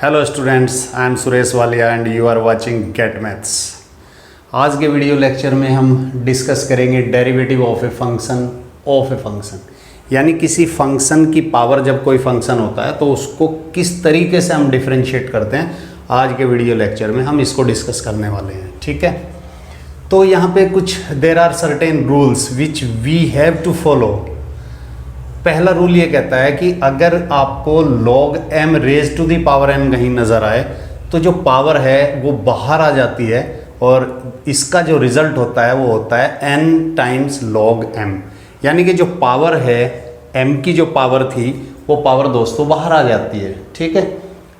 Hello students, I am Suresh Walia and you are watching GATE maths. आज के video lecture में हम डिस्कस करेंगे डेरिवेटिव ऑफ ए फंक्शन। यानी किसी फंक्शन की पावर जब कोई फंक्शन होता है तो उसको किस तरीके से हम डिफरेंशिएट करते हैं। आज के वीडियो लेक्चर में हम इसको डिस्कस करने वाले हैं, ठीक है। तो यहाँ पे कुछ there are certain rules which we have to follow. पहला रूल ये कहता है कि अगर आपको log m raise to the power n कहीं नज़र आए तो जो पावर है वो बाहर आ जाती है और इसका जो रिजल्ट होता है वो होता है n टाइम्स log m। यानी कि जो पावर है m की जो पावर थी वो पावर दोस्तों बाहर आ जाती है, ठीक है।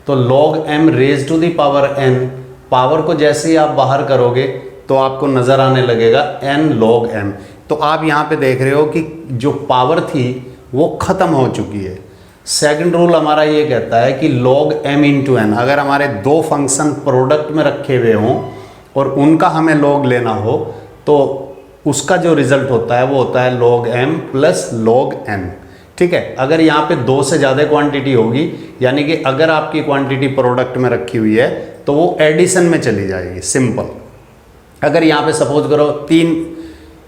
तो log m raise to the power n, power को जैसे ही आप बाहर करोगे तो आपको नज़र आने लगेगा n log m। तो आप यहाँ पे देख रहे हो कि जो पावर थी वो ख़त्म हो चुकी है। सेकंड रूल हमारा ये कहता है कि log m इंटू n, अगर हमारे दो फंक्शन प्रोडक्ट में रखे हुए हों और उनका हमें log लेना हो तो उसका जो रिजल्ट होता है वो होता है log m plus log n, ठीक है। अगर यहाँ पे दो से ज़्यादा क्वांटिटी होगी, यानी कि अगर आपकी क्वांटिटी प्रोडक्ट में रखी हुई है तो वो एडिशन में चली जाएगी, सिंपल। अगर यहाँ पे सपोज करो तीन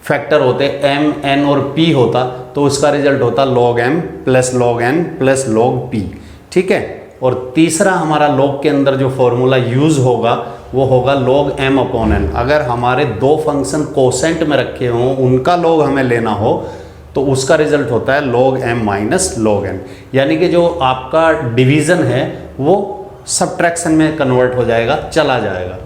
फैक्टर होते m, n और p होता तो उसका रिजल्ट होता log m plus log n plus log p, ठीक है। और तीसरा हमारा log के अंदर जो फॉर्मूला यूज़ होगा वो होगा log m अपॉन n। अगर हमारे दो फंक्शन कोसेंट में रखे हों, उनका log हमें लेना हो तो उसका रिजल्ट होता है log m minus log n। यानी कि जो आपका डिवीज़न है वो सब्ट्रैक्शन में कन्वर्ट हो जाएगा, चला जाएगा।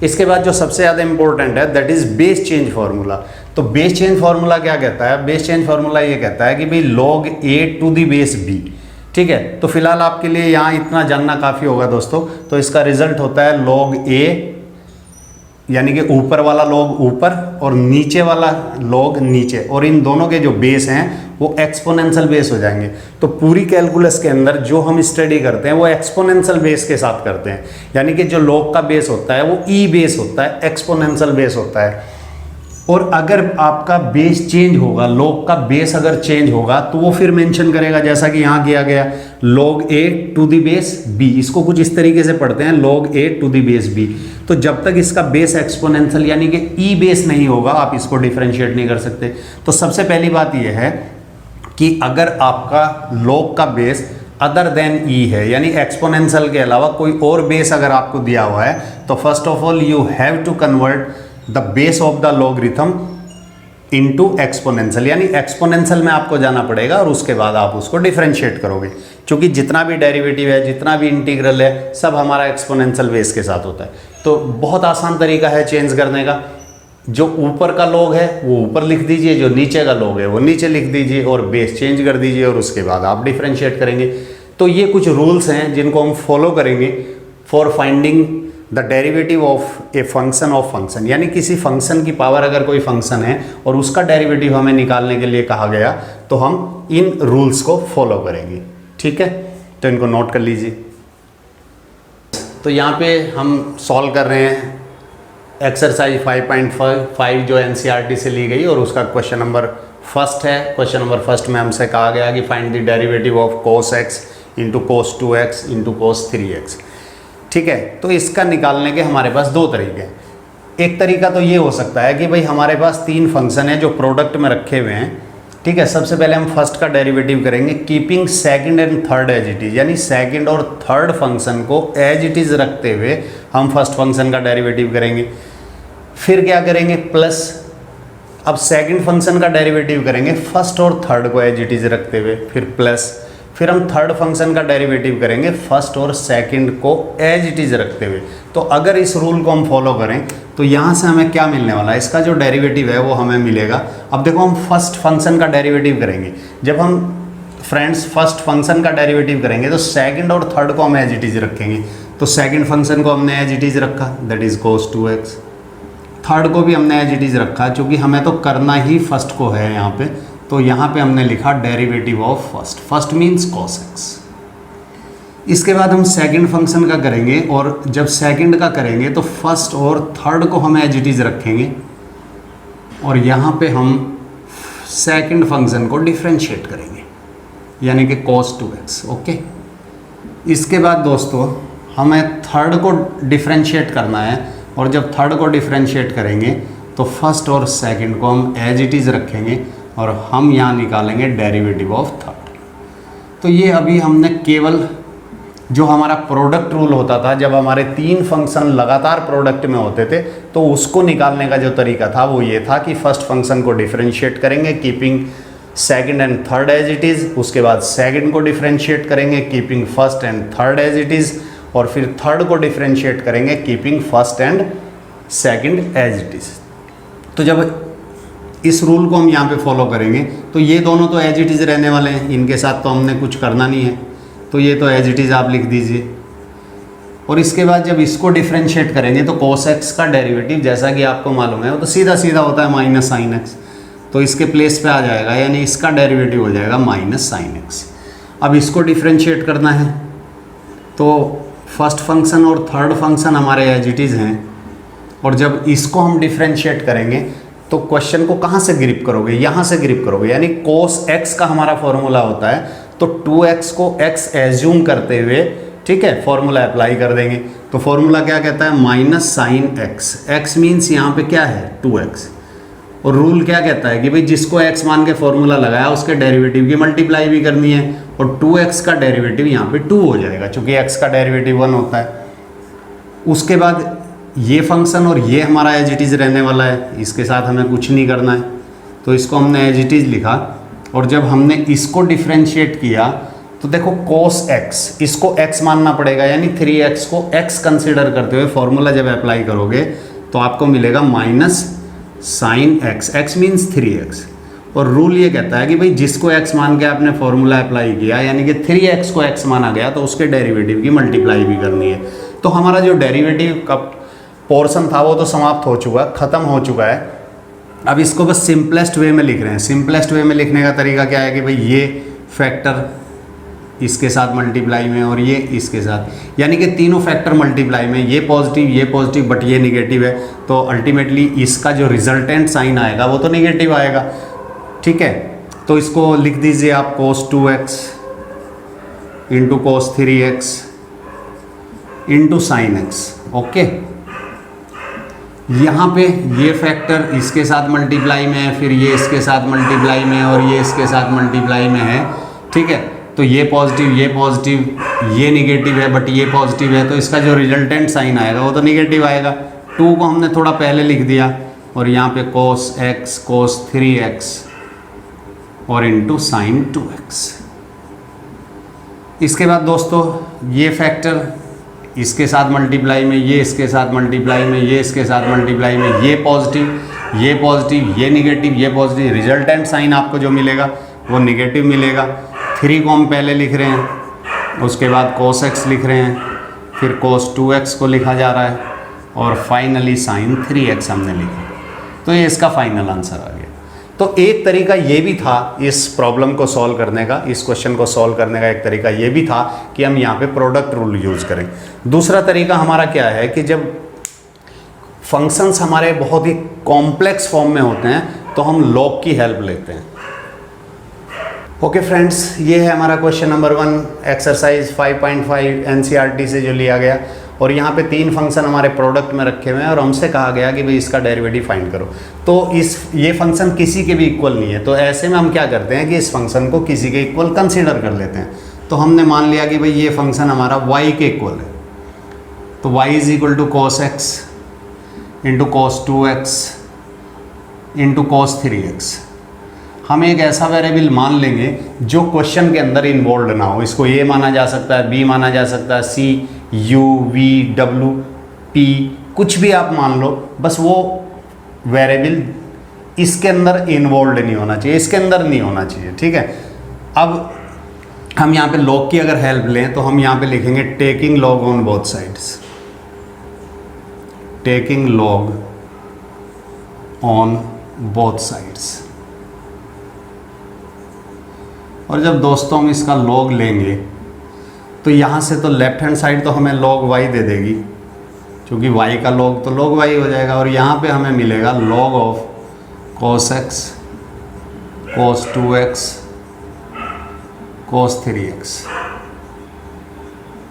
इसके बाद जो सबसे ज़्यादा इंपॉर्टेंट है that is base change formula. तो बेस चेंज फार्मूला क्या कहता है? बेस चेंज फार्मूला ये कहता है कि भाई log a to the base b, ठीक है। तो फिलहाल आपके लिए यहाँ इतना जानना काफ़ी होगा दोस्तों। तो इसका रिजल्ट होता है log a, यानी कि ऊपर वाला log ऊपर और नीचे वाला log नीचे, और इन दोनों के जो बेस हैं वो एक्सपोनेंशियल बेस हो जाएंगे। तो पूरी कैलकुलस के अंदर जो हम स्टडी करते हैं वो एक्सपोनेंशियल बेस के साथ करते हैं। यानी कि जो log का बेस होता है वो e बेस होता है, एक्सपोनेंशियल बेस होता है। और अगर आपका बेस चेंज होगा, log का बेस अगर चेंज होगा तो वो फिर मेंशन करेगा, जैसा कि यहाँ किया गया log a to the base b। इसको कुछ इस तरीके से पढ़ते हैं log a to the base b। तो जब तक इसका बेस एक्सपोनेंशियल यानी कि e बेस नहीं होगा आप इसको डिफरेंशिएट नहीं कर सकते। तो सबसे पहली बात यह है कि अगर आपका log का बेस अदर देन e है, यानी एक्सपोनेंशियल के अलावा कोई और बेस अगर आपको दिया हुआ है तो first of all you have to convert the base of the logarithm into exponential, यानी एक्सपोनेंशियल में आपको जाना पड़ेगा और उसके बाद आप उसको डिफरेंशिएट करोगे। क्योंकि जितना भी डेरिवेटिव है, जितना भी इंटीग्रल है, सब हमारा एक्सपोनेंशियल बेस के साथ होता है। तो बहुत आसान तरीका है चेंज करने का। जो ऊपर का log है वो ऊपर लिख दीजिए, जो नीचे का log है वो नीचे लिख दीजिए और बेस चेंज कर दीजिए और उसके बाद आप डिफरेंशिएट करेंगे। तो ये कुछ रूल्स हैं जिनको हम फॉलो करेंगे for finding the derivative of a function of function. यानी किसी फंक्शन की पावर अगर कोई फंक्शन है और उसका डेरिवेटिव हमें निकालने के लिए कहा गया तो हम इन रूल्स को फॉलो करेंगे, ठीक है। तो इनको नोट कर लीजिए। तो यहाँ पे हम सॉल्व कर रहे हैं एक्सरसाइज 5.5 जो NCERT से ली गई और उसका क्वेश्चन नंबर फर्स्ट है। क्वेश्चन नंबर फर्स्ट में हमसे कहा गया कि find the derivative of cos x into cos 2x into cos 3x, ठीक है। तो इसका निकालने के हमारे पास दो तरीके हैं। एक तरीका तो ये हो सकता है कि भाई हमारे पास तीन फंक्शन है जो प्रोडक्ट में रखे हुए हैं, ठीक है। सबसे पहले हम फर्स्ट का डेरिवेटिव करेंगे keeping second and third as it is, यानी सेकंड और थर्ड फंक्शन को एज इट इज़ रखते हुए हम फर्स्ट फंक्शन का डेरिवेटिव करेंगे। फिर क्या करेंगे प्लस, अब सेकंड फंक्शन का डेरिवेटिव करेंगे फर्स्ट और थर्ड को एज इट इज़ रखते हुए, फिर प्लस, फिर हम थर्ड फंक्शन का डेरिवेटिव करेंगे फर्स्ट और सेकंड को एज इट इज़ रखते हुए। तो अगर इस रूल को हम फॉलो करें तो यहाँ से हमें क्या मिलने वाला है, इसका जो डेरिवेटिव है वो हमें मिलेगा। अब देखो हम फर्स्ट फंक्शन का डेरिवेटिव करेंगे। जब हम फ्रेंड्स फर्स्ट फंक्शन का डेरिवेटिव करेंगे तो सेकंड और थर्ड को हम एज इट इज़ रखेंगे। तो सेकंड फंक्शन को हमने एज इट इज़ रखा, that is cos 2x। Third को भी हमने एज इट इज़ रखा क्योंकि हमें तो करना ही फर्स्ट को है यहाँ पे। तो यहाँ पे हमने लिखा derivative of first, first means cos x। इसके बाद हम सेकंड फंक्शन का करेंगे और जब सेकंड का करेंगे तो फर्स्ट और थर्ड को हम एज इट इज़ रखेंगे और यहाँ पे हम सेकंड फंक्शन को डिफरेंशिएट करेंगे, यानी कि cos 2x, ओके। इसके बाद दोस्तों हमें थर्ड को डिफ्रेंशिएट करना है, और जब थर्ड को डिफ्रेंशिएट करेंगे तो फर्स्ट और सेकंड को हम एज इट इज़ रखेंगे और हम यहाँ निकालेंगे डेरिवेटिव ऑफ थर्ड। तो ये अभी हमने केवल जो हमारा प्रोडक्ट रूल होता था, जब हमारे तीन फंक्शन लगातार प्रोडक्ट में होते थे, तो उसको निकालने का जो तरीका था वो ये था कि फर्स्ट फंक्शन को डिफ्रेंशिएट करेंगे keeping second and third as it is, उसके बाद सेकंड को डिफ्रेंशिएट करेंगे keeping first and third as it is, और फिर थर्ड को डिफ्रेंशिएट करेंगे keeping first and second as it is. तो जब इस रूल को हम यहाँ पे फॉलो करेंगे तो ये दोनों तो एज इट इज़ रहने वाले हैं, इनके साथ तो हमने कुछ करना नहीं है, तो ये तो एज इट इज़ आप लिख दीजिए। और इसके बाद जब इसको डिफ्रेंशिएट करेंगे तो cos x का डेरिवेटिव, जैसा कि आपको मालूम है, वो तो सीधा सीधा होता है माइनस साइन एक्स, तो इसके प्लेस पे आ जाएगा, यानी इसका डेरिवेटिव हो जाएगा माइनस साइन एक्स। अब इसको डिफ्रेंशिएट करना है, तो फर्स्ट फंक्शन और थर्ड फंक्शन हमारे एज इट इज़ हैं, और जब इसको हम डिफ्रेंशिएट करेंगे तो क्वेश्चन को कहाँ से ग्रिप करोगे, यहाँ से ग्रिप करोगे, यानी cos x का हमारा फॉर्मूला होता है, तो 2x को x एज्यूम करते हुए, ठीक है, फॉर्मूला अप्लाई कर देंगे। तो फॉर्मूला क्या कहता है, minus sine x, x means यहाँ पे क्या है 2x, और रूल क्या कहता है कि भाई जिसको x मान के फॉर्मूला लगाया उसके डेरिवेटिव की मल्टीप्लाई भी करनी है, और 2x का डेरिवेटिव यहाँ पे 2 हो जाएगा, चूँकि x का डेरिवेटिव 1 होता है। उसके बाद ये फंक्शन और ये हमारा एज इट इज़ रहने वाला है, इसके साथ हमें कुछ नहीं करना है, तो इसको हमने एज इट इज़ लिखा। और जब हमने इसको डिफ्रेंशिएट किया तो देखो cos x, इसको x मानना पड़ेगा, यानी 3x को x कंसिडर करते हुए फॉर्मूला जब अप्लाई करोगे तो आपको मिलेगा minus sine x, x means 3x। और रूल ये कहता है कि भाई जिसको x मान के आपने फॉर्मूला अप्लाई किया, यानी कि 3x को x माना गया, तो उसके डेरिवेटिव की मल्टीप्लाई भी करनी है। तो हमारा जो डेरिवेटिव का पोर्शन था वो तो समाप्त हो चुका, ख़त्म हो चुका है। अब इसको बस सिंपलेस्ट वे में लिख रहे हैं। सिंपलेस्ट वे में लिखने का तरीका क्या है कि भाई ये फैक्टर इसके साथ मल्टीप्लाई में और ये इसके साथ, यानी कि तीनों फैक्टर मल्टीप्लाई में, ये पॉजिटिव बट ये निगेटिव है, तो अल्टीमेटली इसका जो रिजल्टेंट साइन आएगा वो तो निगेटिव आएगा, ठीक है। तो इसको लिख दीजिए आप cos 2x into cos 3x into sine x, okay. यहाँ पे ये फैक्टर इसके साथ मल्टीप्लाई में है, फिर ये इसके साथ मल्टीप्लाई में और ये इसके साथ मल्टीप्लाई में है, ठीक है। तो ये पॉजिटिव, ये निगेटिव है बट ये पॉजिटिव है, तो इसका जो रिजल्टेंट साइन आएगा वो तो निगेटिव आएगा। 2 को हमने थोड़ा पहले लिख दिया, और यहाँ पे cos x cos 3x और इंटू साइन 2x। इसके बाद दोस्तों ये फैक्टर इसके साथ मल्टीप्लाई में, ये इसके साथ मल्टीप्लाई में, ये इसके साथ मल्टीप्लाई में, ये पॉजिटिव, ये निगेटिव, ये पॉजिटिव, रिजल्टेंट साइन आपको जो मिलेगा वो निगेटिव मिलेगा। 3 को हम पहले लिख रहे हैं, उसके बाद cos x लिख रहे हैं, फिर cos 2x को लिखा जा रहा है, और फाइनली साइन 3x हमने लिखा। तो ये इसका फाइनल आंसर आ गया। तो एक तरीका ये भी था इस प्रॉब्लम को सॉल्व करने का, इस क्वेश्चन को सॉल्व करने का एक तरीका ये भी था कि हम यहाँ पे प्रोडक्ट रूल यूज़ करें। दूसरा तरीका हमारा क्या है कि जब फंक्शंस हमारे बहुत ही कॉम्प्लेक्स फॉर्म में होते हैं तो हम लॉग की हेल्प लेते हैं। ओके फ्रेंड्स, ये है हमारा क्वेश्चन नंबर 1 एक्सरसाइज 5.5 एनसीईआरटी से जो लिया गया, और यहाँ पे 3 फंक्शन हमारे प्रोडक्ट में रखे हुए हैं और हमसे कहा गया कि भाई इसका डेरिवेटिव फाइंड करो। तो ये फंक्शन किसी के भी इक्वल नहीं है, तो ऐसे में हम क्या करते हैं कि इस फंक्शन को किसी के इक्वल कंसीडर कर लेते हैं। तो हमने मान लिया कि भाई ये फंक्शन हमारा y के इक्वल है, तो y is equal to cos x into cos 2x into cos 3x। हम एक ऐसा वेरिएबल मान लेंगे जो क्वेश्चन के अंदर इन्वॉल्व ना हो। इसको a माना जा सकता है, b माना जा सकता है, c, u, v, w, p, कुछ भी आप मान लो, बस वो वेरिएबल इसके अंदर इन्वॉल्व नहीं होना चाहिए, इसके अंदर नहीं होना चाहिए, ठीक है। अब हम यहाँ पे लॉग की अगर हेल्प लें तो हम यहाँ पे लिखेंगे taking log on both sides, taking log on both sides. और जब दोस्तों हम इसका लॉग लेंगे तो यहाँ से तो लेफ्ट हैंड साइड तो हमें log y दे देगी, क्योंकि y का log तो log y हो जाएगा, और यहाँ पे हमें मिलेगा log of cos x cos 2x cos 3x।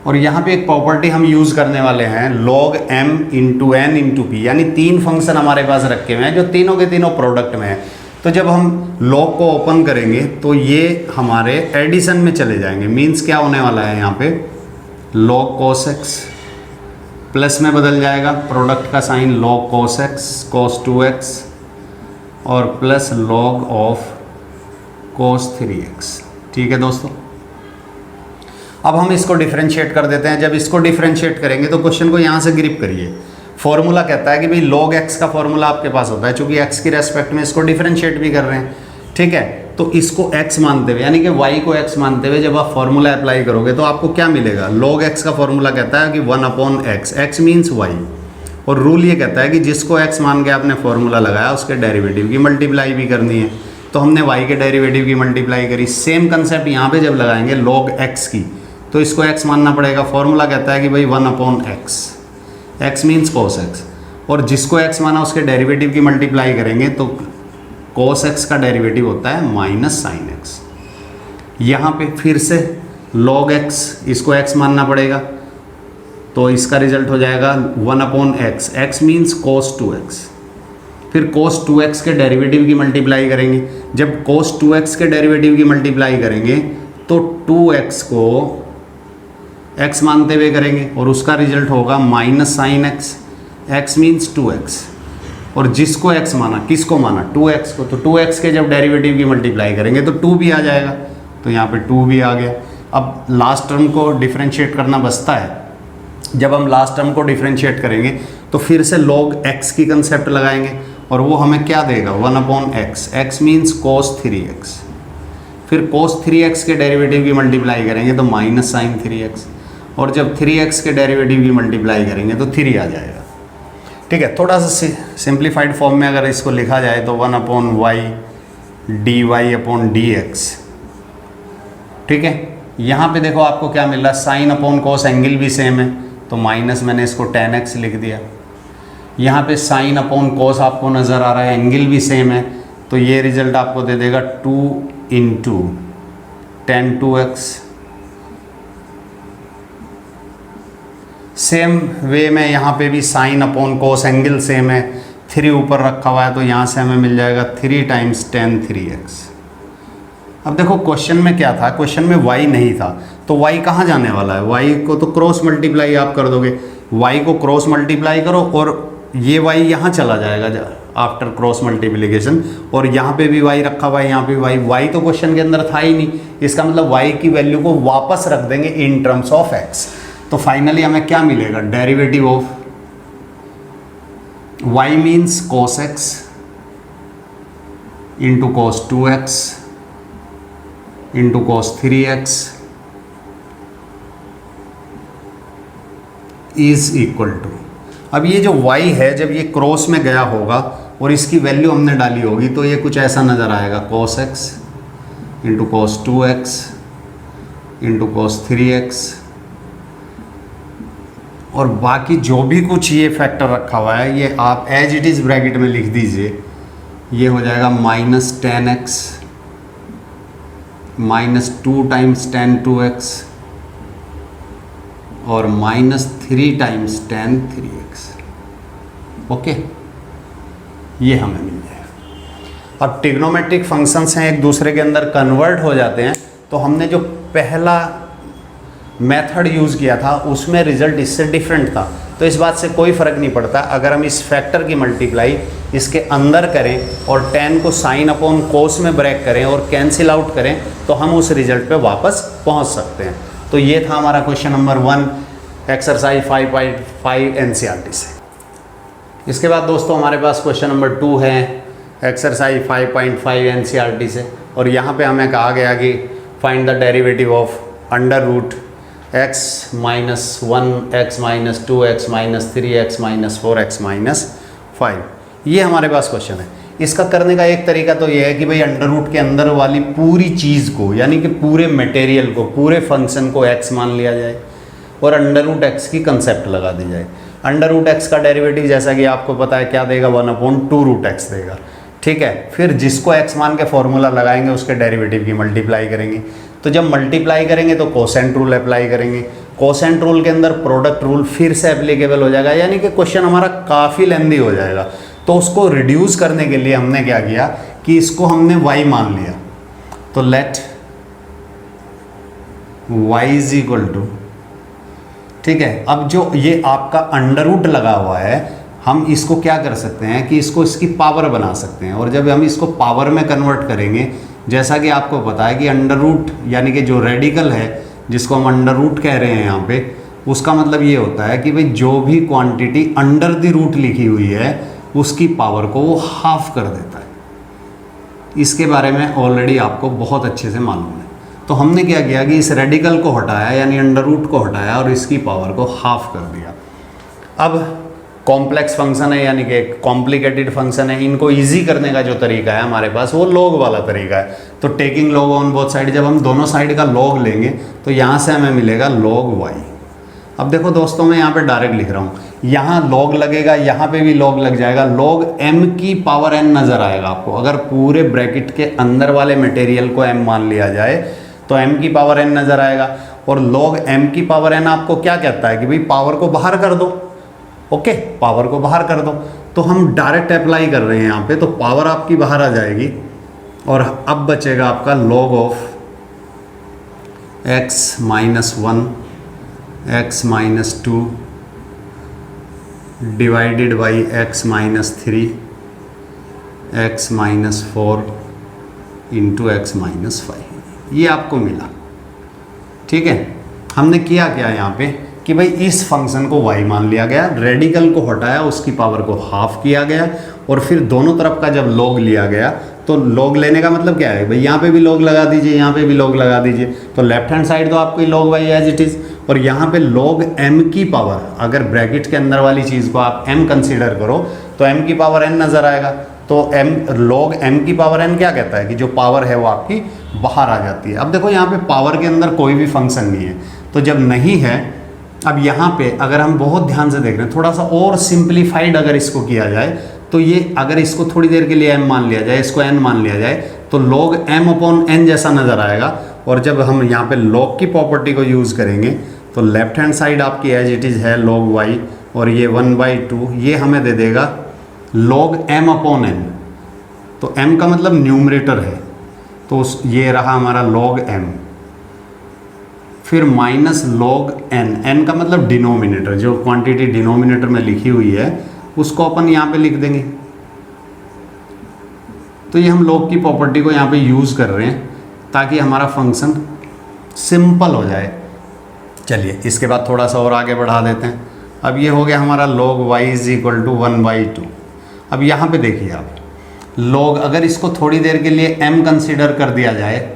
और यहाँ पे एक प्रॉपर्टी हम यूज़ करने वाले हैं log m into n into p, यानी 3 फंक्शन हमारे पास रखे हुए हैं जो तीनों के तीनों प्रोडक्ट में है। तो जब हम log को ओपन करेंगे तो ये हमारे एडिशन में चले जाएंगे। मीन्स क्या होने वाला है यहाँ पे, log cos x प्लस में बदल जाएगा, प्रोडक्ट का sign log cos x cos 2x और plus log of cos 3x। ठीक है दोस्तों, अब हम इसको डिफरेंशिएट कर देते हैं। जब इसको डिफरेंशिएट करेंगे तो क्वेश्चन को यहाँ से ग्रिप करिए। फॉर्मूला कहता है कि भाई log x का फॉर्मूला आपके पास होता है, चूंकि x की रेस्पेक्ट में इसको डिफरेंशिएट भी कर रहे हैं। ठीक है, तो इसको x मानते हुए, यानी कि y को x मानते हुए जब आप फॉर्मूला अप्लाई करोगे तो आपको क्या मिलेगा, log x का फॉर्मूला कहता है कि 1/x, x मीन्स y, और रूल ये कहता है कि जिसको x मान के आपने फॉर्मूला लगाया उसके डेरिवेटिव की मल्टीप्लाई भी करनी है। तो हमने y के डेरिवेटिव की मल्टीप्लाई करी। सेम कंसेप्ट यहाँ पे जब लगाएंगे log x की, तो इसको x मानना पड़ेगा। फॉर्मूला कहता है कि भाई 1/x, x means cos x, और जिसको x माना उसके डेरिवेटिव की मल्टीप्लाई करेंगे तो cos x का डेरिवेटिव होता है माइनस साइन x। यहाँ पे फिर से log x, इसको x मानना पड़ेगा, तो इसका रिजल्ट हो जाएगा 1/x, x means cos 2x। फिर cos 2x के डेरिवेटिव की मल्टीप्लाई करेंगे। जब cos 2x के डेरिवेटिव की मल्टीप्लाई करेंगे तो 2x को x मानते हुए करेंगे और उसका रिजल्ट होगा minus sine x, x means 2x, और जिसको x माना, किसको माना, 2x को, तो 2x के जब डेरिवेटिव की मल्टीप्लाई करेंगे तो 2 भी आ जाएगा, तो यहाँ पे 2 भी आ गया। अब लास्ट टर्म को डिफरेंशिएट करना बचता है। जब हम लास्ट टर्म को डिफरेंशिएट करेंगे तो फिर से log x की कंसेप्ट लगाएंगे और वो हमें क्या देगा, 1/x, x means cos 3x। फिर cos 3x के डेरिवेटिव की मल्टीप्लाई करेंगे तो माइनस साइन 3x, और जब 3x के डेरिवेटिव की मल्टीप्लाई करेंगे तो 3 आ जाएगा। ठीक है, थोड़ा सा सिंप्लीफाइड फॉर्म में अगर इसको लिखा जाए तो 1/y dy/dx। ठीक है, यहाँ पे देखो आपको क्या मिल रहा है, साइन अपॉन कॉस, एंगल भी सेम है तो माइनस, मैंने इसको tan x लिख दिया। यहाँ पे साइन अपॉन कॉस आपको नज़र आ रहा है, एंगल भी सेम है, तो ये रिजल्ट आपको दे देगा 2 into tan 2x। Same way में यहाँ पे भी sine upon cos, angle same है, 3 ऊपर रखा हुआ है, तो यहाँ से हमें मिल जाएगा 3 टाइम्स tan 3x। अब देखो क्वेश्चन में क्या था, क्वेश्चन में y नहीं था, तो y कहाँ जाने वाला है, y को तो क्रॉस मल्टीप्लाई आप कर दोगे, y को क्रॉस मल्टीप्लाई करो और ये y यहाँ चला जाएगा आफ्टर क्रॉस मल्टीप्लिकेशन, और यहाँ पे भी y रखा हुआ है, यहाँ पे y तो क्वेश्चन के अंदर था ही नहीं। इसका मतलब y की वैल्यू को वापस रख देंगे इन टर्म्स ऑफ x। तो फाइनली हमें क्या मिलेगा, derivative of y means cos x into cos 2x into cos 3x is equal to, अब ये जो y है जब ये क्रॉस में गया होगा और इसकी वैल्यू हमने डाली होगी तो ये कुछ ऐसा नज़र आएगा, cos x into cos 2x into cos 3x, और बाकी जो भी कुछ ये फैक्टर रखा हुआ है ये आप एज इट इज़ ब्रैकेट में लिख दीजिए। ये हो जाएगा minus tan x minus 2 times tan 2x और minus 3 times tan 3x। Okay, ये हमें मिल जाएगा। अब ट्रिग्नोमेट्रिक फंक्शंस हैं, एक दूसरे के अंदर कन्वर्ट हो जाते हैं, तो हमने जो पहला मेथड यूज़ किया था उसमें रिजल्ट इससे डिफरेंट था, तो इस बात से कोई फ़र्क नहीं पड़ता। अगर हम इस फैक्टर की मल्टीप्लाई इसके अंदर करें और tan को साइन अपॉन कोस में ब्रेक करें और कैंसिल आउट करें तो हम उस रिजल्ट पे वापस पहुंच सकते हैं। तो ये था हमारा क्वेश्चन नंबर 1 एक्सरसाइज 5.5 एनसीईआरटी से। इसके बाद दोस्तों हमारे पास क्वेश्चन नंबर 2 है एक्सरसाइज 5.5 एनसीईआरटी से, और यहाँ पे हमें कहा गया कि find the derivative of under root x minus 1 x minus 2x minus 3x minus 4x minus 5। ये हमारे पास क्वेश्चन है। इसका करने का एक तरीका तो ये है कि भाई अंडर रूट के अंदर वाली पूरी चीज़ को, यानी कि पूरे मटेरियल को, पूरे फंक्शन को x मान लिया जाए और अंडर रूट x की कंसेप्ट लगा दी जाए। अंडर रूट x का डेरिवेटिव जैसा कि आपको पता है क्या देगा, 1/2 रूट x देगा। ठीक है, फिर जिसको x मान के फॉर्मूला लगाएंगे उसके डेरिवेटिव की मल्टीप्लाई करेंगे। तो जब मल्टीप्लाई करेंगे तो कोसेंट रूल अप्लाई करेंगे। कोसेंट रूल के अंदर प्रोडक्ट रूल फिर से एप्लीकेबल हो जाएगा, यानी कि क्वेश्चन हमारा काफ़ी लेंदी हो जाएगा। तो उसको रिड्यूस करने के लिए हमने क्या किया कि इसको हमने y मान लिया। तो let y is equal to, ठीक है, अब जो ये आपका अंडर रूट लगा हुआ है, हम इसको क्या कर सकते हैं कि इसको इसकी पावर बना सकते हैं। और जब हम इसको पावर में कन्वर्ट करेंगे, जैसा कि आपको पता है कि अंडर रूट यानी कि जो रेडिकल है जिसको हम अंडर रूट कह रहे हैं यहाँ पे, उसका मतलब ये होता है कि भाई जो भी क्वांटिटी अंडर द रूट लिखी हुई है उसकी पावर को वो हाफ कर देता है। इसके बारे में ऑलरेडी आपको बहुत अच्छे से मालूम है। तो हमने क्या किया कि इस रेडिकल को हटाया यानी अंडर रूट को हटाया और इसकी पावर को हाफ कर दिया। अब कॉम्प्लेक्स फंक्शन है यानी कि कॉम्प्लिकेटेड फंक्शन है, इनको इजी करने का जो तरीका है हमारे पास वो लॉग वाला तरीका है। तो taking log on both side, जब हम दोनों साइड का लॉग लेंगे तो यहाँ से हमें मिलेगा लॉग y। अब देखो दोस्तों, मैं यहाँ पे डायरेक्ट लिख रहा हूँ, यहाँ लॉग लगेगा, यहाँ पे भी लॉग लग जाएगा, लॉग m की पावर n नज़र आएगा आपको। अगर पूरे ब्रैकेट के अंदर वाले मटेरियल को m मान लिया जाए तो m की पावर n नज़र आएगा। और लॉग m की पावर n आपको क्या कहता है कि भाई पावर को बाहर कर दो। ओके, पावर को बाहर कर दो। तो हम डायरेक्ट अप्लाई कर रहे हैं यहाँ पे, तो पावर आपकी बाहर आ जाएगी और अब बचेगा आपका log of x minus 1 x minus 2 divided by x minus 3 x minus 4 into x minus 5। ये आपको मिला, ठीक है। हमने किया क्या यहाँ पे कि भाई इस फंक्शन को y मान लिया गया, रेडिकल को हटाया, उसकी पावर को हाफ किया गया और फिर दोनों तरफ का जब log लिया गया तो log लेने का मतलब क्या है भाई, यहाँ पे भी log लगा दीजिए, यहाँ पे भी log लगा दीजिए। तो लेफ्ट हैंड साइड तो आपको log y as it is, और यहाँ पे log m की पावर, अगर ब्रैकेट के अंदर वाली चीज़ को आप m कंसीडर करो तो m की पावर n नज़र आएगा। तो log m की पावर n क्या कहता है कि जो पावर है वो आपकी बाहर आ जाती है। अब देखो यहाँ पे पावर के अंदर कोई भी फंक्शन नहीं है, तो जब नहीं है, अब यहाँ पे अगर हम बहुत ध्यान से देख रहे हैं, थोड़ा सा और सिंप्लीफाइड अगर इसको किया जाए तो ये अगर इसको थोड़ी देर के लिए m मान लिया जाए, इसको n मान लिया जाए, तो log m अपॉन n जैसा नज़र आएगा। और जब हम यहाँ पे log की प्रॉपर्टी को यूज़ करेंगे तो लेफ्ट हैंड साइड आपकी एज इट इज़ है log y और ये 1/2, ये हमें दे देगा log m अपॉन n। तो m का मतलब न्यूमरेटर है, तो ये रहा हमारा log m, फिर माइनस log n, n का मतलब डिनोमिनेटर, जो क्वांटिटी डिनोमिनेटर में लिखी हुई है उसको अपन यहाँ पे लिख देंगे। तो ये हम log की प्रॉपर्टी को यहाँ पे यूज़ कर रहे हैं ताकि हमारा फंक्शन सिंपल हो जाए। चलिए इसके बाद थोड़ा सा और आगे बढ़ा देते हैं। अब ये हो गया हमारा log y is equal to 1/2। अब यहाँ पे देखिए आप, log अगर इसको थोड़ी देर के लिए m कंसीडर कर दिया जाए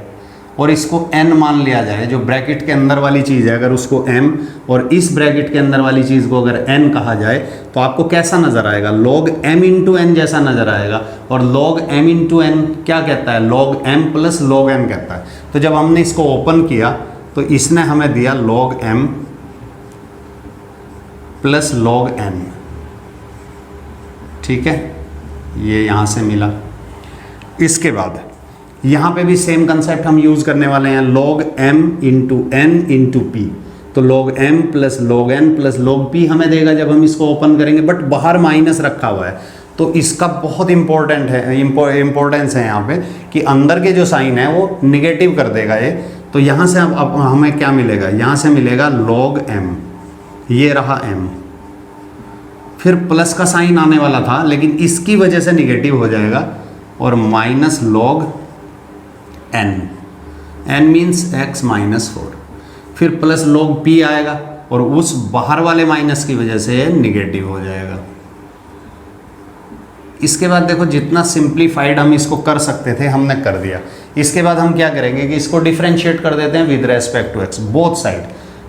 और इसको n मान लिया जाए, जो ब्रैकेट के अंदर वाली चीज़ है अगर उसको m और इस ब्रैकेट के अंदर वाली चीज़ को अगर n कहा जाए तो आपको कैसा नज़र आएगा, log m इंटू n जैसा नज़र आएगा। और log m इंटू n क्या कहता है, log m plus log n कहता है। तो जब हमने इसको ओपन किया तो इसने हमें दिया log m plus log n, ठीक है, ये यहाँ से मिला। इसके बाद यहाँ पे भी सेम कंसेप्ट हम यूज़ करने वाले हैं, log m into n into p। तो log m plus log n plus log p हमें देगा जब हम इसको ओपन करेंगे, बट बाहर माइनस रखा हुआ है। तो इसका बहुत इम्पोर्टेंट है, इम्पोर्टेंस है यहाँ पे कि अंदर के जो साइन है वो निगेटिव कर देगा ये। तो यहाँ से अब हमें क्या मिलेगा, यहाँ से मिलेगा log m, ये रहा m, फिर प्लस का साइन आने वाला था लेकिन इसकी वजह से निगेटिव हो जाएगा, और minus log n, n means x minus 4, फिर प्लस log p आएगा और उस बाहर वाले माइनस की वजह से निगेटिव हो जाएगा। इसके बाद देखो जितना सिंप्लीफाइड हम इसको कर सकते थे हमने कर दिया। इसके बाद हम क्या करेंगे कि इसको डिफरेंशिएट कर देते हैं with respect to x, both side,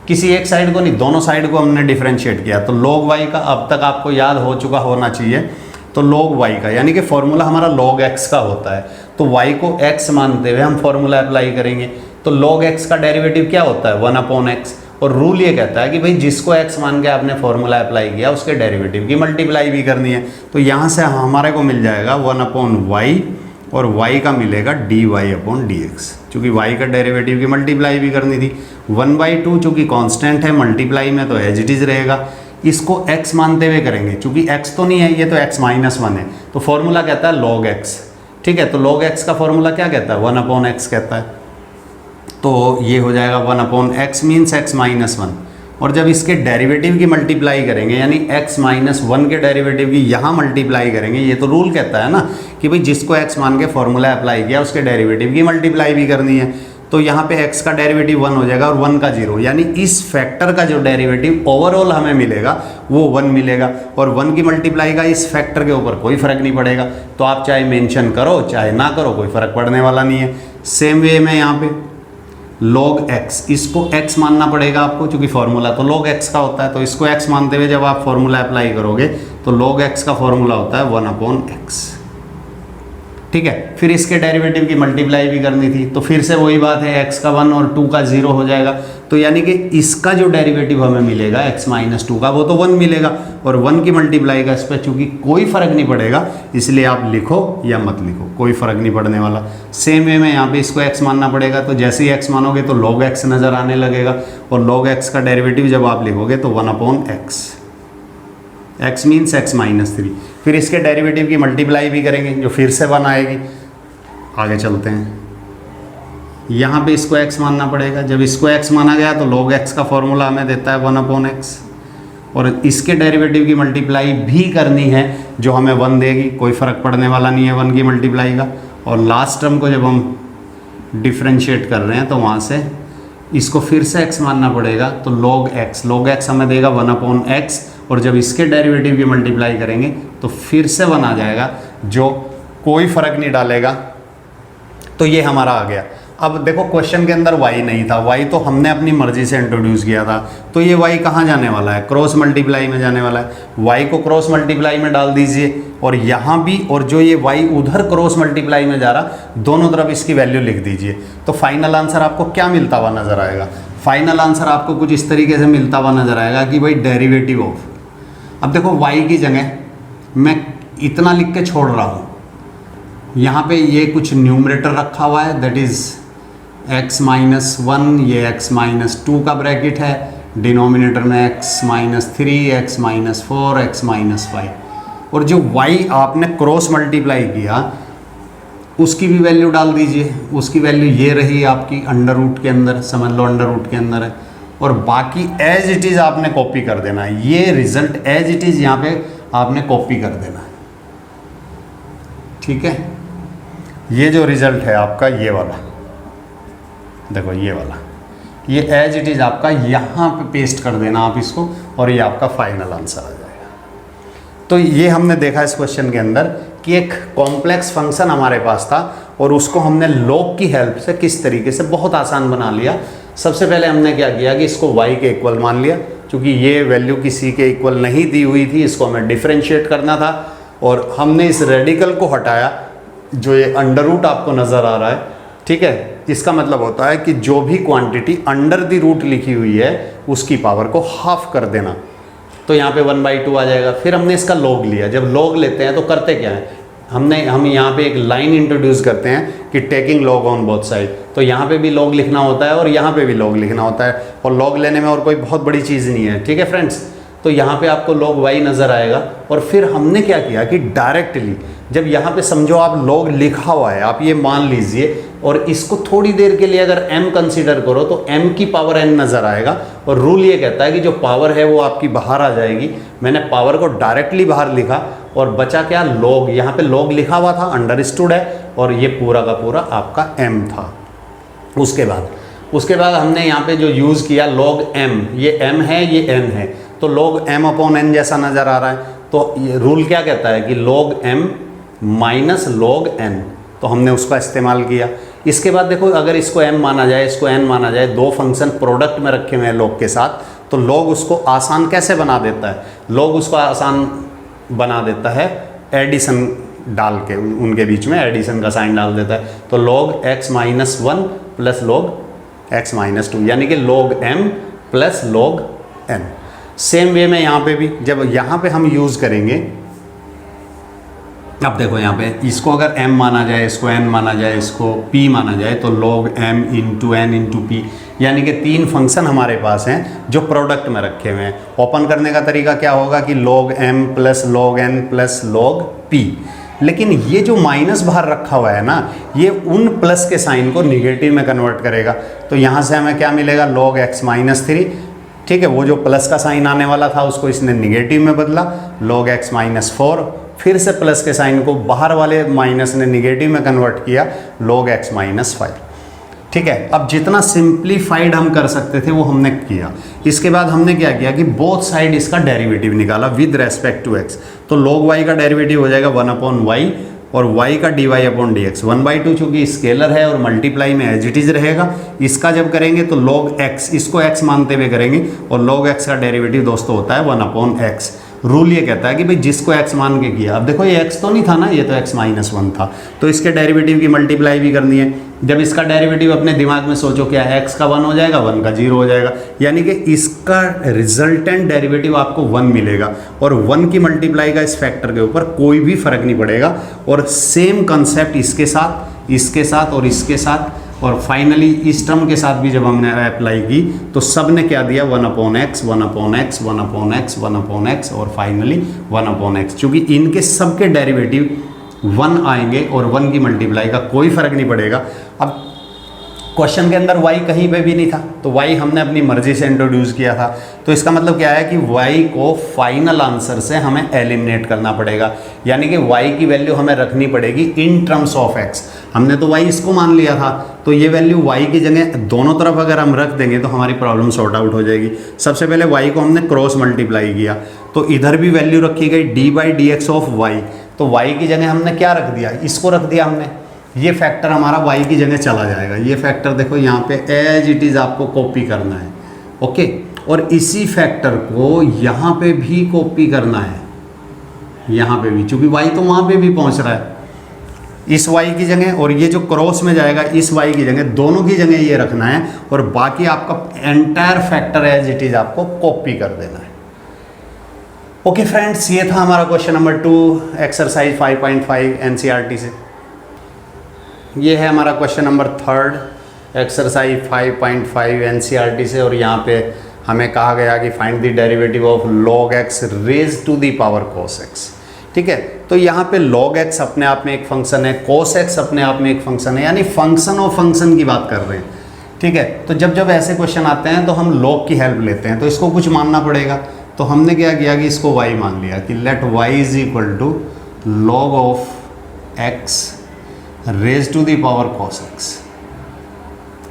किसी एक साइड को नहीं, दोनों साइड को हमने डिफरेंशिएट किया। तो log y का अब तक आपको याद हो चुका होना चाहिए, तो log y का यानी कि फॉर्मूला हमारा log x का होता है, तो y को x मानते हुए हम फॉर्मूला अप्लाई करेंगे। तो log x का डेरिवेटिव क्या होता है, 1/x, और रूल ये कहता है कि भाई जिसको x मान के आपने फॉर्मूला अप्लाई किया उसके डेरिवेटिव की मल्टीप्लाई भी करनी है। तो यहाँ से हमारे को मिल जाएगा 1/y और y का मिलेगा dy/dx, चूँकि y का डेरिवेटिव की मल्टीप्लाई भी करनी थी। 1/2 चूँकि कांस्टेंट है, मल्टीप्लाई में तो एज इट इज़ रहेगा। इसको x मानते हुए करेंगे, चूँकि x तो नहीं है, ये तो x-1 है, तो फॉर्मूला कहता है log x। ठीक है, तो log x का फॉर्मूला क्या कहता है? 1/x कहता है। तो ये हो जाएगा 1/x मीन्स x-1, और जब इसके डेरिवेटिव की मल्टीप्लाई करेंगे, यानी x-1 के डेरिवेटिव की यहाँ मल्टीप्लाई करेंगे, ये तो रूल कहता है ना कि भाई जिसको x मान के फॉर्मूला अप्लाई किया उसके डेरिवेटिव की मल्टीप्लाई भी करनी है। तो यहाँ पे x का डेरिवेटिव 1 हो जाएगा और 1 का 0, यानी इस फैक्टर का जो डेरिवेटिव ओवरऑल हमें मिलेगा वो 1 मिलेगा, और 1 की मल्टीप्लाई का इस फैक्टर के ऊपर कोई फर्क नहीं पड़ेगा। तो आप चाहे मेंशन करो चाहे ना करो, कोई फर्क पड़ने वाला नहीं है। सेम वे में यहाँ पे log x, इसको x मानना पड़ेगा आपको, क्योंकि फॉर्मूला तो log x का होता है। तो इसको x मानते हुए जब आप फॉर्मूला अप्लाई करोगे तो log x का फॉर्मूला होता है 1/x। ठीक है, फिर इसके डेरिवेटिव की मल्टीप्लाई भी करनी थी, तो फिर से वही बात है, x का 1 और 2 का 0 हो जाएगा। तो यानी कि इसका जो डेरिवेटिव हमें मिलेगा x-2 का, वो तो 1 मिलेगा, और 1 की मल्टीप्लाई का इस पर चूँकि कोई फ़र्क नहीं पड़ेगा, इसलिए आप लिखो या मत लिखो, कोई फ़र्क नहीं पड़ने वाला। सेम वे में यहाँ पे इसको x मानना पड़ेगा, तो जैसे ही x मानोगे तो log x नज़र आने लगेगा, और log x का डेरिवेटिव जब आप लिखोगे तो 1/x, x मीन्स x-3। फिर इसके डेरिवेटिव की मल्टीप्लाई भी करेंगे, जो फिर से 1 आएगी। आगे चलते हैं, यहाँ पे इसको x मानना पड़ेगा। जब इसको x माना गया तो log x का फॉर्मूला हमें देता है 1/x, और इसके डेरिवेटिव की मल्टीप्लाई भी करनी है जो हमें 1 देगी, कोई फ़र्क पड़ने वाला नहीं है 1 की मल्टीप्लाई का। और लास्ट टर्म को जब हम डिफ्रेंशिएट कर रहे हैं तो वहाँ से इसको फिर से x मानना पड़ेगा, तो log x हमें देगा 1/x, और जब इसके डेरिवेटिव की मल्टीप्लाई करेंगे तो फिर से 1 आ जाएगा, जो कोई फ़र्क नहीं डालेगा। तो ये हमारा आ गया। अब देखो क्वेश्चन के अंदर y नहीं था, y तो हमने अपनी मर्जी से इंट्रोड्यूस किया था, तो ये y कहाँ जाने वाला है? क्रॉस मल्टीप्लाई में जाने वाला है। y को क्रॉस मल्टीप्लाई में डाल दीजिए, और यहाँ भी, और जो ये y उधर क्रॉस मल्टीप्लाई में जा रहा, दोनों तरफ इसकी वैल्यू लिख दीजिए। तो फाइनल आंसर आपको क्या मिलता हुआ नज़र आएगा? फाइनल आंसर आपको कुछ इस तरीके से मिलता हुआ नज़र आएगा कि भाई डेरिवेटिव ऑफ, अब देखो y की जगह मैं इतना लिख के छोड़ रहा हूँ, यहाँ पे ये कुछ न्यूमरेटर रखा हुआ है, दैट इज़ x-1, ये x-2 का ब्रैकेट है, डिनोमिनेटर में x-3, x-4, x-5, और जो y आपने क्रॉस मल्टीप्लाई किया उसकी भी वैल्यू डाल दीजिए। उसकी वैल्यू ये रही आपकी अंडर रूट के अंदर, समझ लो अंडर रूट के अंदर है, और बाकी एज इट इज़ आपने कॉपी कर देना है। ये रिजल्ट एज इट इज़ यहाँ पे आपने कॉपी कर देना है। ठीक है, ये जो रिजल्ट है आपका ये वाला, देखो ये वाला, ये एज इट इज़ आपका यहाँ पे पेस्ट कर देना आप इसको, और ये आपका फाइनल आंसर आ जाएगा। तो ये हमने देखा इस क्वेश्चन के अंदर कि एक कॉम्प्लेक्स फंक्शन हमारे पास था, और उसको हमने log की हेल्प से किस तरीके से बहुत आसान बना लिया। सबसे पहले हमने क्या किया कि इसको y के इक्वल मान लिया, क्योंकि ये वैल्यू किसी के इक्वल नहीं दी हुई थी, इसको हमें डिफरेंशिएट करना था, और हमने इस रेडिकल को हटाया, जो ये अंडर रूट आपको नज़र आ रहा है। ठीक है, इसका मतलब होता है कि जो भी क्वांटिटी अंडर द रूट लिखी हुई है उसकी पावर को हाफ कर देना, तो यहाँ पे 1/2 आ जाएगा। फिर हमने इसका log लिया। जब log लेते हैं तो करते क्या है, हम यहाँ पे एक लाइन इंट्रोड्यूस करते हैं कि taking log on both side, तो यहाँ पे भी log लिखना होता है और यहाँ पे भी log लिखना होता है, और log लेने में और कोई बहुत बड़ी चीज़ नहीं है। ठीक है फ्रेंड्स, तो यहाँ पे आपको log y नज़र आएगा, और फिर हमने क्या किया कि डायरेक्टली जब यहाँ पे समझो आप log लिखा हुआ है, आप ये मान लीजिए, और इसको थोड़ी देर के लिए अगर m कंसीडर करो तो m की पावर n नज़र आएगा, और रूल ये कहता है कि जो पावर है वो आपकी बाहर आ जाएगी। मैंने पावर को डायरेक्टली बाहर लिखा, और बचा क्या, log। यहाँ पे log लिखा हुआ था, अंडरस्टूड है, और ये पूरा का पूरा आपका m था। उसके बाद हमने यहाँ पे जो यूज़ किया log m, ये m है ये n है, तो log m/n जैसा नज़र आ रहा है। तो ये रूल क्या कहता है कि log m minus log n, तो हमने उसका इस्तेमाल किया। इसके बाद देखो, अगर इसको m माना जाए, इसको n माना जाए, दो फंक्शन प्रोडक्ट में रखे हुए हैं log के साथ, तो log उसको आसान कैसे बना देता है? log उसको आसान बना देता है एडिशन डाल के, उनके बीच में एडिशन का साइन डाल देता है। तो log x-1 plus log x-2, यानी कि log m plus log n। Same way में यहाँ पे भी, जब यहाँ पे हम यूज़ करेंगे अब देखो यहाँ पे इसको अगर m माना जाए, इसको n माना जाए, इसको p माना जाए, तो log m into n into p, यानी कि 3 फंक्शन हमारे पास हैं जो प्रोडक्ट में रखे हुए हैं। ओपन करने का तरीका क्या होगा कि log m plus log n plus log p, लेकिन ये जो माइनस बाहर रखा हुआ है ना, ये उन प्लस के साइन को निगेटिव में कन्वर्ट करेगा। तो यहाँ से हमें क्या मिलेगा, log x माइनस 3, ठीक है, वो जो प्लस का साइन आने वाला था उसको इसने निगेटिव में बदला, log x माइनस 4, फिर से प्लस के साइन को बाहर वाले माइनस ने निगेटिव में कन्वर्ट किया, log x माइनस 5, ठीक है। अब जितना सिंप्लीफाइड हम कर सकते थे वो हमने किया। इसके बाद हमने क्या किया कि बोथ साइड इसका डेरिवेटिव निकाला विद रेस्पेक्ट टू x। तो log y का डेरिवेटिव हो जाएगा 1/y और y का dy/dx। 1/2 चूंकि स्केलर है और मल्टीप्लाई में एज इट इज रहेगा। इसका जब करेंगे तो log x, इसको x मानते हुए करेंगे, और log x का डेरिवेटिव दोस्तों होता है 1/x। रूल ये कहता है कि भाई जिसको x मान के किया, अब देखो ये x तो नहीं था ना, ये तो x माइनस 1 था, तो इसके डेरिवेटिव की मल्टीप्लाई भी करनी है। जब इसका डेरिवेटिव अपने दिमाग में सोचो क्या है, x का 1 हो जाएगा, 1 का 0 हो जाएगा, यानी कि इसका रिजल्टेंट डेरिवेटिव आपको 1 मिलेगा, और 1 की मल्टीप्लाई का इस फैक्टर के ऊपर कोई भी फर्क नहीं पड़ेगा। और सेम कंसेप्ट इसके साथ, इसके साथ और इसके साथ, और फाइनली इस टर्म के साथ भी जब हमने अप्लाई की तो सब ने क्या दिया, 1/x 1/x 1/x 1/x और फाइनली 1/x। चूंकि इनके सबके डेरिवेटिव 1 आएंगे और 1 की मल्टीप्लाई का कोई फर्क नहीं पड़ेगा। अब क्वेश्चन के अंदर y कहीं पे भी नहीं था, तो y हमने अपनी मर्जी से इंट्रोड्यूस किया था, तो इसका मतलब क्या है कि y को फाइनल आंसर से हमें एलिमिनेट करना पड़ेगा, यानी कि y की वैल्यू हमें रखनी पड़ेगी इन टर्म्स ऑफ x। हमने तो y इसको मान लिया था, तो ये वैल्यू y की जगह दोनों तरफ अगर हम रख देंगे तो हमारी प्रॉब्लम सॉर्ट आउट हो जाएगी। सबसे पहले y को हमने क्रॉस मल्टीप्लाई किया, तो इधर भी वैल्यू रखी गई d/dx ऑफ y, तो y की जगह हमने क्या रख दिया, इसको रख दिया हमने, ये फैक्टर हमारा y की जगह चला जाएगा। ये फैक्टर देखो यहाँ पे एज इट इज़ आपको कॉपी करना है, ओके, और इसी फैक्टर को यहाँ पे भी कॉपी करना है, यहाँ पे भी, चूंकि y तो वहाँ पे भी पहुँच रहा है इस y की जगह, और ये जो क्रॉस में जाएगा इस y की जगह, दोनों की जगह ये रखना है, और बाकी आपका entire factor as it is आपको कॉपी कर देना है। ओके फ्रेंड्स, ये था हमारा क्वेश्चन नंबर 2 एक्सरसाइज 5.5 एनसीईआरटी से। ये है हमारा क्वेश्चन नंबर 3 एक्सरसाइज 5.5 एनसीईआरटी से, और यहाँ पे हमें कहा गया कि find the derivative of log x raise to the power cos x, ठीक है। तो यहाँ पे log x अपने आप में एक फंक्शन है, cos x अपने आप में एक फंक्शन है, यानी फंक्शन ऑफ फंक्शन की बात कर रहे हैं, ठीक है। तो जब ऐसे क्वेश्चन आते हैं तो हम log की हेल्प लेते हैं, तो इसको कुछ मानना पड़ेगा। तो हमने क्या किया कि इसको y मान लिया कि let y is equal to log of x raise to the power cos x।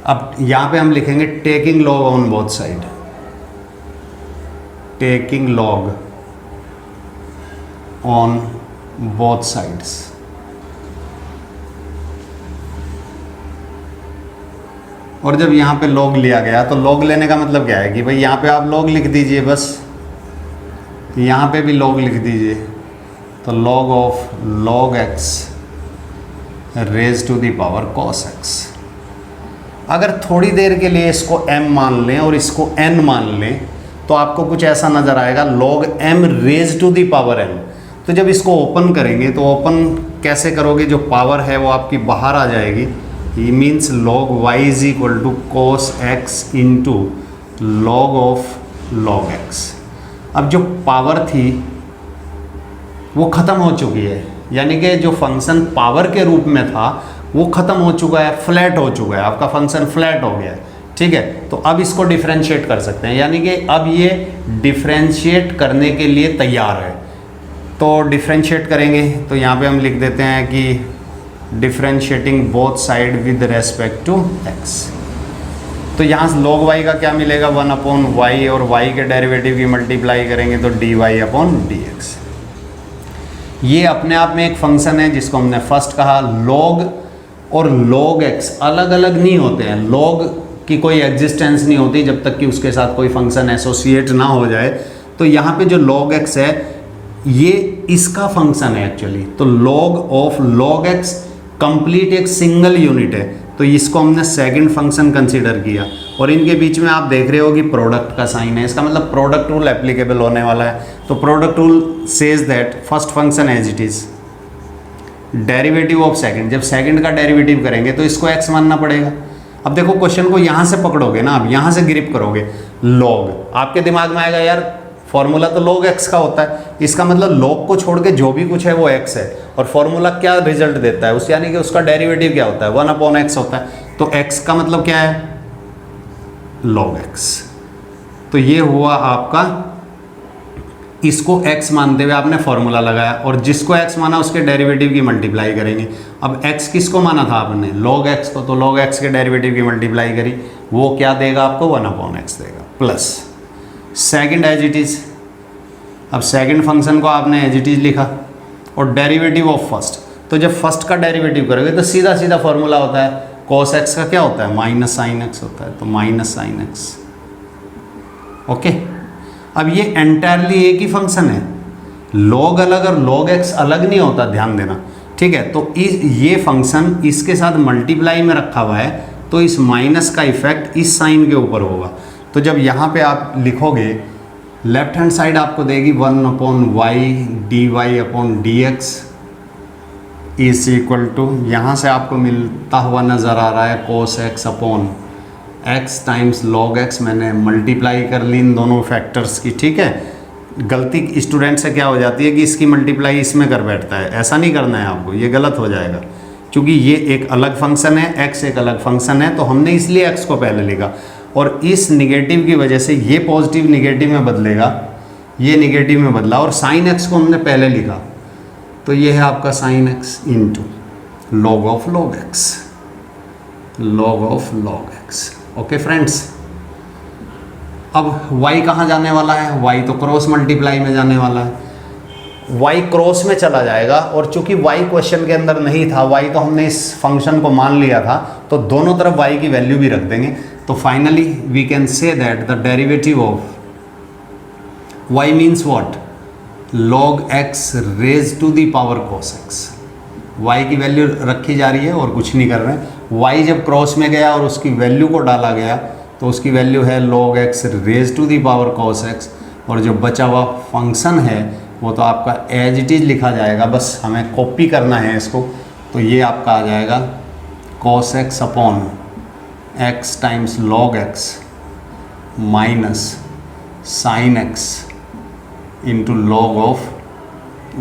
अब यहाँ पे हम लिखेंगे taking log on both side, taking log on both sides. और जब यहाँ पे log लिया गया, तो log लेने का मतलब क्या है कि भाई यहाँ पे आप log लिख दीजिए, बस यहाँ पे भी log लिख दीजिए, तो log of log x raise to the power cos x। अगर थोड़ी देर के लिए इसको m मान लें और इसको n मान लें, तो आपको कुछ ऐसा नज़र आएगा log m raise to the power n। तो जब इसको ओपन करेंगे तो ओपन कैसे करोगे, जो पावर है वो आपकी बाहर आ जाएगी, ये means log y is equal to cos x into log of log x। अब जो पावर थी वो ख़त्म हो चुकी है, यानी कि जो फंक्शन पावर के रूप में था वो ख़त्म हो चुका है, फ्लैट हो चुका है, आपका फंक्शन फ्लैट हो गया है, ठीक है। तो अब इसको डिफ्रेंशिएट कर सकते हैं, यानी कि अब ये डिफ्रेंशिएट करने के लिए तैयार है। तो डिफ्रेंशिएट करेंगे तो यहाँ पे हम लिख देते हैं कि differentiating both side with respect to x। तो यहाँ से log y का क्या मिलेगा, 1/y, और y के डेरिवेटिव की मल्टीप्लाई करेंगे तो dy/dx। ये अपने आप में एक फंक्शन है जिसको हमने फर्स्ट कहा। log और log x अलग अलग नहीं होते हैं, log की कोई एग्जिस्टेंस नहीं होती जब तक कि उसके साथ कोई फंक्शन एसोसिएट ना हो जाए। तो यहाँ पे जो log x है ये इसका फंक्शन है एक्चुअली। तो log of log x complete एक सिंगल यूनिट है, तो इसको हमने सेकंड फंक्शन कंसीडर किया, और इनके बीच में आप देख रहे हो कि प्रोडक्ट का साइन है, इसका मतलब प्रोडक्ट रूल एप्लीकेबल होने वाला है। तो product rule says that first function as it is, derivative of second, जब सेकंड का डेरिवेटिव करेंगे तो इसको x मानना पड़ेगा। अब देखो क्वेश्चन को यहाँ से पकड़ोगे ना, अब यहाँ से ग्रिप करोगे, लॉग, आपके दिमाग में आएगा यार फॉर्मूला तो log x का होता है, इसका मतलब log को छोड़ के जो भी कुछ है वो x है, और फॉर्मूला क्या रिजल्ट देता है उस, यानी कि उसका डेरिवेटिव क्या होता है 1/x होता है, तो x का मतलब क्या है log x। तो ये हुआ आपका, इसको x मानते हुए आपने फॉर्मूला लगाया, और जिसको x माना उसके डेरिवेटिव की मल्टीप्लाई करेंगे। अब x किसको माना था आपने log x को, तो log x के डेरिवेटिव की मल्टीप्लाई करी, वो क्या देगा आपको 1/x देगा, plus second as it is. अब सेकंड फंक्शन को आपने एज इट इज लिखा, और डेरिवेटिव ऑफ फर्स्ट, तो जब फर्स्ट का डेरिवेटिव करोगे तो सीधा सीधा फॉर्मूला होता है cos x का क्या होता है माइनस साइन x होता है, तो माइनस साइन x। ओके, अब ये एंटायरली एक ही फंक्शन है, log अलग और log x अलग नहीं होता, ध्यान देना, ठीक है। तो ये फंक्शन इसके साथ मल्टीप्लाई में रखा हुआ है, तो इस माइनस का इफेक्ट इस साइन के ऊपर होगा। तो जब यहाँ पे आप लिखोगे, लेफ्ट हैंड साइड आपको देगी 1/y dy/dx is equal to, यहाँ से आपको मिलता हुआ नज़र आ रहा है cos x upon x times log x। मैंने मल्टीप्लाई कर ली इन दोनों फैक्टर्स की, ठीक है। गलती स्टूडेंट से क्या हो जाती है कि इसकी मल्टीप्लाई इसमें कर बैठता है, ऐसा नहीं करना है आपको, ये गलत हो जाएगा, क्योंकि ये एक अलग फंक्शन है, x एक अलग फंक्शन है, तो हमने इसलिए x को पहले लिखा, और इस निगेटिव की वजह से ये पॉजिटिव निगेटिव में बदलेगा, ये निगेटिव में बदला, और साइन x को हमने पहले लिखा, तो ये है आपका sine x into log of log x, log of log x। Okay friends, अब y कहाँ जाने वाला है, y तो क्रॉस मल्टीप्लाई में जाने वाला है, y क्रॉस में चला जाएगा, और चूंकि y क्वेश्चन के अंदर नहीं था, y तो हमने इस फंक्शन को मान लिया था, तो दोनों तरफ y की वैल्यू भी रख देंगे। तो finally we can say that the derivative of y means what, log x raise to the power cos x। y की वैल्यू रखी जा रही है और कुछ नहीं कर रहे हैं, y जब क्रॉस में गया और उसकी वैल्यू को डाला गया, तो उसकी वैल्यू है log x raise to the power cos x, और जो बचा हुआ फंक्शन है वो तो आपका एज इट इज लिखा जाएगा, बस हमें कॉपी करना है इसको। तो ये आपका आ जाएगा cos x upon x times log x minus sine x into log of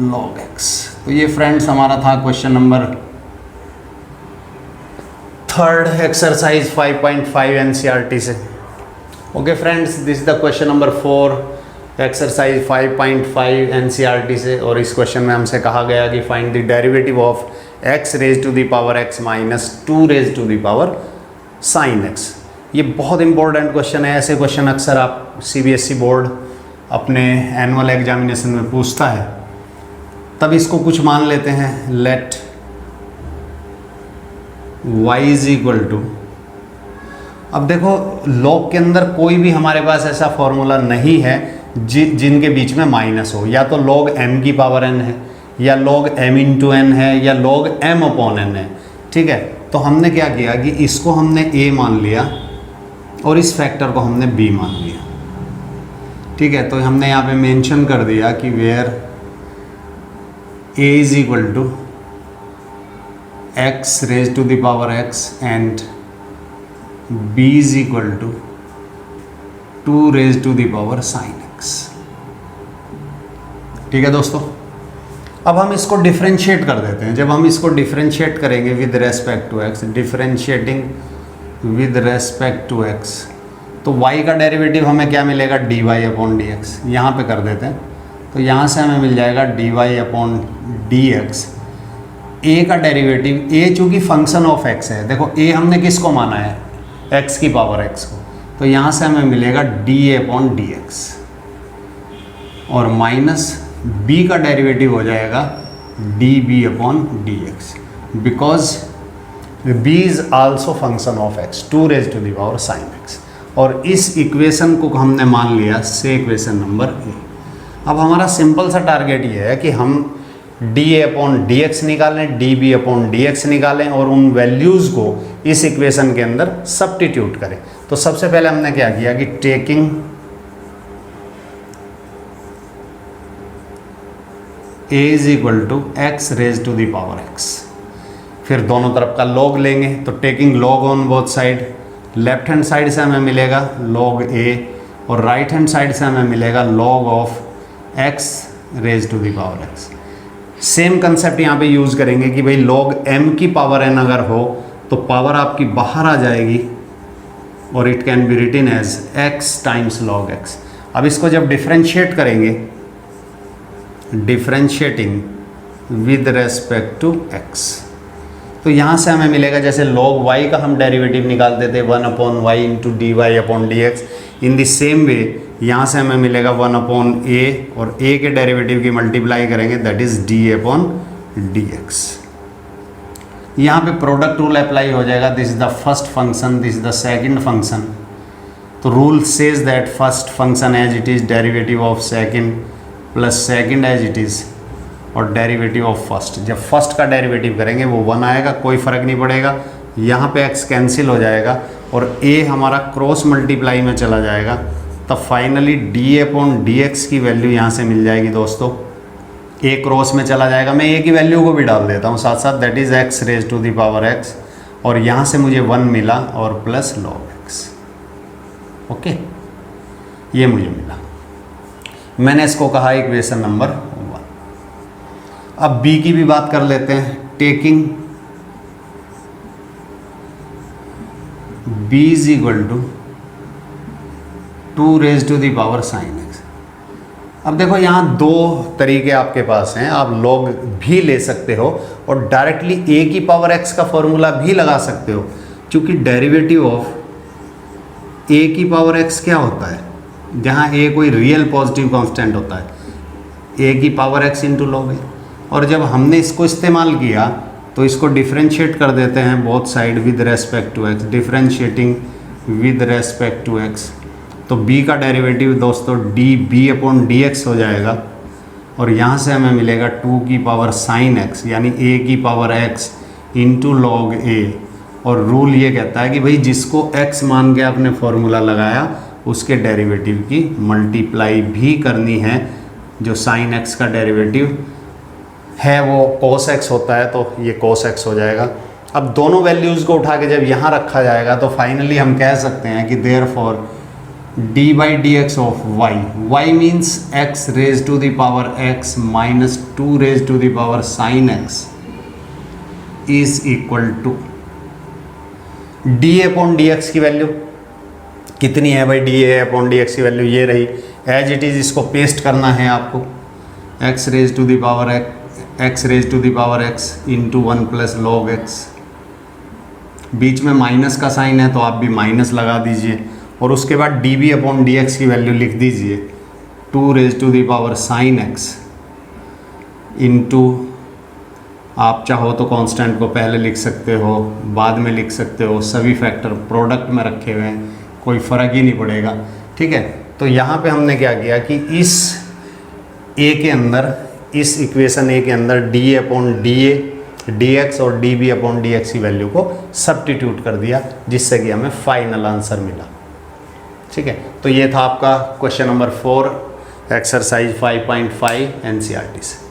log x। तो ये फ्रेंड्स हमारा था क्वेश्चन नंबर 3 एक्सरसाइज 5.5 एनसीईआरटी से। Okay friends, this is the question number 4 exercise 5.5 NCERT से, और इस क्वेश्चन में हमसे कहा गया कि find the derivative of x raise to the power x minus 2 raise to the power sine x। ये बहुत इंपॉर्टेंट क्वेश्चन है, ऐसे क्वेश्चन अक्सर आप सीबीएसई बोर्ड अपने एनुअल एग्जामिनेशन में पूछता है। तब इसको कुछ मान लेते हैं, let y is equal to, अब देखो log के अंदर कोई भी हमारे पास ऐसा फॉर्मूला नहीं है जिनके बीच में माइनस हो, या तो log m की पावर n है, या log m इंटू n है, या log m अपॉन n है, ठीक है। तो हमने क्या किया कि इसको हमने a मान लिया और इस फैक्टर को हमने b मान लिया, ठीक है। तो हमने यहाँ पे मेंशन कर दिया कि where a is equal to x raise to the power x and b is equal to 2 raise to the power sine x, ठीक है दोस्तों। अब हम इसको डिफरेंशिएट कर देते हैं। जब हम इसको डिफरेंशिएट करेंगे with respect to x, differentiating with respect to x, तो y का डेरिवेटिव हमें क्या मिलेगा dy अपॉन डी एक्स। यहाँ पर कर देते हैं, तो यहाँ से हमें मिल जाएगा dy upon d x. a का डेरिवेटिव, a चूँकि फंक्शन ऑफ x है, देखो a हमने किसको माना है x की पावर x को, तो यहाँ से हमें मिलेगा डी अपॉन डी एक्स, और माइनस b का डेरिवेटिव हो जाएगा d b upon d x, because b is also function of x 2 raise to the power sine x। और इस इक्वेशन को हमने मान लिया से इक्वेशन नंबर a। अब हमारा सिंपल सा टारगेट ये है कि हम डी अपॉन डी एक्स निकालें, d b upon d x निकालें, और उन वैल्यूज़ को इस इक्वेशन के अंदर सब्स्टिट्यूट करें। तो सबसे पहले हमने क्या किया कि a is equal to x raise to the power x। फिर दोनों तरफ का log लेंगे तो taking log on both side, left hand side से हमें मिलेगा log a और राइट हैंड साइड से हमें मिलेगा log of x raise to the power x। Same concept यहाँ पे यूज़ करेंगे कि भाई log m की पावर n अगर हो तो पावर आपकी बाहर आ जाएगी और it can be written as x times log x। अब इसको जब डिफ्रेंशिएट करेंगे, differentiating with respect to x, तो यहाँ से हमें मिलेगा जैसे log y का हम डेरिवेटिव निकालते थे 1/y into d y upon d x, in the same way यहाँ से हमें मिलेगा 1/a और a के डेरिवेटिव की मल्टीप्लाई करेंगे that is d upon d x. यहाँ पे प्रोडक्ट रूल अप्लाई हो जाएगा, this is the first function, this is the second function. तो rule says that first function as it is derivative of second plus second as it is और derivative of first. जब first का derivative करेंगे वो 1 आएगा, कोई फ़र्क नहीं पड़ेगा, यहाँ पे x कैंसिल हो जाएगा और a हमारा क्रॉस मल्टीप्लाई में चला जाएगा, तब finally d upon d x की वैल्यू यहाँ से मिल जाएगी दोस्तों। a क्रॉस में चला जाएगा, मैं a की वैल्यू को भी डाल देता हूँ साथ साथ, that is x raise to the power x और यहाँ से मुझे 1 मिला और प्लस log x। ओके, ये मुझे मिला, मैंने इसको कहा इक्वेशन नंबर 1। अब b की भी बात कर लेते हैं, taking b is equal to 2 raise to the power sine x। अब देखो यहाँ दो तरीके आपके पास हैं, आप log भी ले सकते हो और डायरेक्टली a की पावर x का फॉर्मूला भी लगा सकते हो, क्योंकि डेरिवेटिव ऑफ a की पावर x क्या होता है, जहाँ a कोई रियल पॉजिटिव कांस्टेंट होता है, a की power x into log a। और जब हमने इसको इस्तेमाल किया तो इसको डिफ्रेंशिएट कर देते हैं both side with respect to x, differentiating with respect to x, तो b का डेरिवेटिव दोस्तों db अपॉन डी एक्स हो जाएगा और यहाँ से हमें मिलेगा 2 की पावर साइन x यानी a की power x into log a। और रूल ये कहता है कि भाई जिसको x मान के आपने फॉर्मूला लगाया उसके डेरिवेटिव की मल्टीप्लाई भी करनी है। जो साइन x का डेरिवेटिव है वो cos x होता है, तो ये cos x हो जाएगा। अब दोनों वैल्यूज़ को उठा के जब यहाँ रखा जाएगा तो फाइनली हम कह सकते हैं कि therefore d by d x of y means x raise to the power x minus 2 raise to the power sine x is equal to d upon d x की वैल्यू कितनी है भाई, d अपॉन डी एक्स की value ये रही, as it is इसको paste करना है आपको, x raise to the power x raise to the power x into 1 plus log x। बीच में माइनस का साइन है तो आप भी माइनस लगा दीजिए और उसके बाद db अपॉन डी एक्स की वैल्यू लिख दीजिए 2 raise to the power sine x into, आप चाहो तो कांस्टेंट को पहले लिख सकते हो, बाद में लिख सकते हो, सभी फैक्टर प्रोडक्ट में रखे हुए हैं, कोई फ़र्क ही नहीं पड़ेगा। ठीक है, तो यहाँ पे हमने क्या किया कि इस a के अंदर, इस इक्वेशन a के अंदर d upon D A D x और db अपॉन डी एक्स की वैल्यू को सब्स्टिट्यूट कर दिया, जिससे कि हमें फाइनल आंसर मिला। ठीक है, तो ये था आपका क्वेश्चन नंबर 4 एक्सरसाइज 5.5 NCERT से।